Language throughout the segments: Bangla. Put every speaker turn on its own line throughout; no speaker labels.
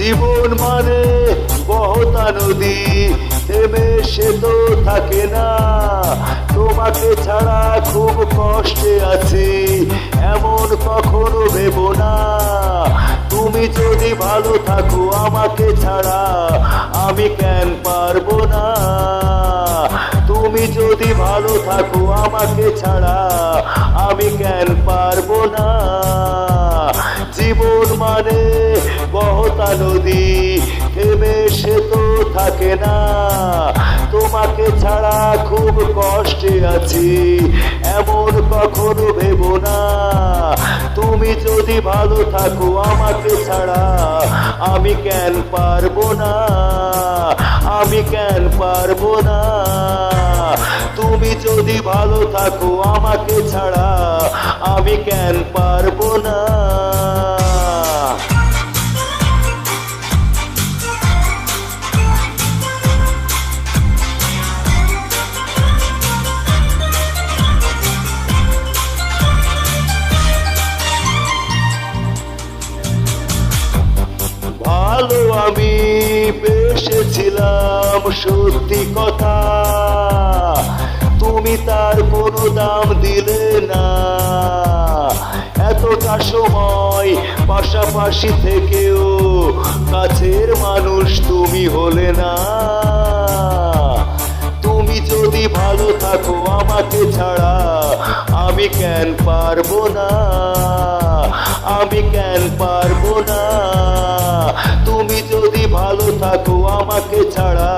জীবন মানে বহতা নদী, থেমে সে তো থাকে না। তোমাকে ছাড়া খুব কষ্টে আছি, এমন কখনো ভেবো না। তুমি যদি ভালো থাকো আমাকে ছাড়া, আমি কেন পারবো না। তুমি যদি ভালো থাকো আমাকে ছাড়া, আমি কেন পারবো না। জীবন মানে বহতা নদী, থেমে সে তো থাকে না। তোমাকে ছাড়া খুব কষ্টে আছি, এমন কখনো ভেবো না। তুমি যদি ভালো থাকো আমাকে ছাড়া, আমি কেন পারবো না। আমি কেন পারবো না। তুমি যদি ভালো থাকো আমাকে ছাড়া, আমি কেন পারবো না। ভালো আমি বেসেছিলাম সত্যি কথা, তুমি তার কোনো দাম দিলে না। এতটা সময় পাশাপাশি থেকেও কাছের মানুষ তুমি হলে না। তুমি যদি ভালো থাকো আমাকে ছাড়া, আমি কেন পারবো না। আমি কেন পারবো না। তুমি যদি ভালো থাকো আমাকে ছাড়া,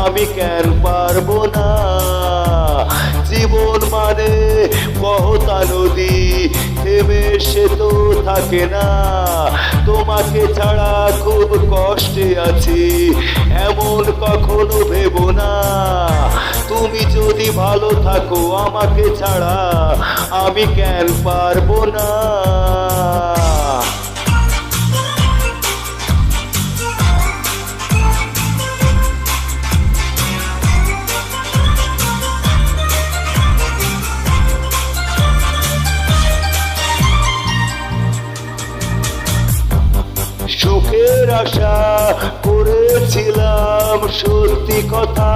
আমি কেন পারবো না। জীবন মানে বহতা নদী, থেমে সে তো থাকে না। তোমাকে ছাড়া খুব কষ্টে আছি, এমন কখনো ভেবো না। তুমি যদি ভালো থাকো আমাকে ছাড়া, আমি কেন পারবো না। সুখের আশা করেছিলাম সত্যি কথা,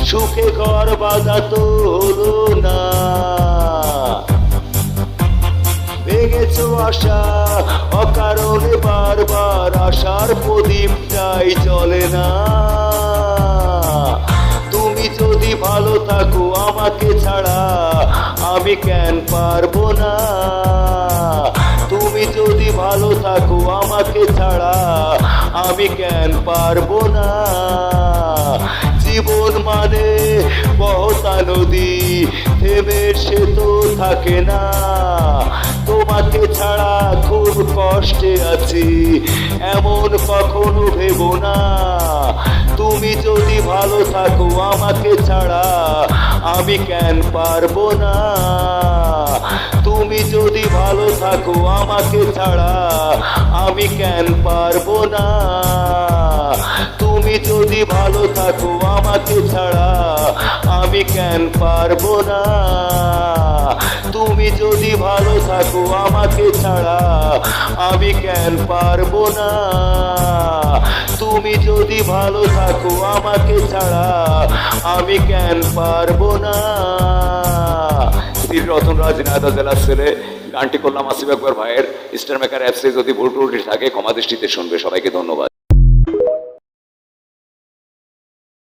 সুখে ঘর বাঁধা তো হলো না। ভেঙেছো আশা অকারণে, বারবার আশার প্রদীপটাই জ্বলে না। তুমি যদি ভালো থাকো আমাকে ছাড়া, আমি কেন পারবো না। তুমি যদি ভালো থাকো আমাকে ছাড়া, আমি কেন পারবো না। জীবন মানে বহতা নদী, থেমে সে তো থাকে না। তোমাকে ছাড়া খুব কষ্টে আছি, এমন কখনো ভেবো না। তুমি যদি ভালো থাকো আমাকে ছাড়া, আমি কেন পারবো না। তুমি যদি ভালো থাকো আমাকে ছাড়া, আমি কেন পারবো না। তুমি যদি ভালো থাকো আমাকে ছাড়া, আমি কেন পারবো না। তুমি যদি ভালো থাকো আমাকে ছাড়া, আমি কেন পারবো না। তুমি যদি ভালো থাকো আমাকে ছাড়া, আমি কেন পারবো না। রতন রাজ ঝিনাইদহ জেলার ছেলে। গানটি করলাম আসিফ আকবর ভাইয়ের। স্টার মেকার অ্যাপসে যদি ভুল ত্রুটি থাকে ক্ষমা দৃষ্টিতে শুনবে। সবাইকে ধন্যবাদ।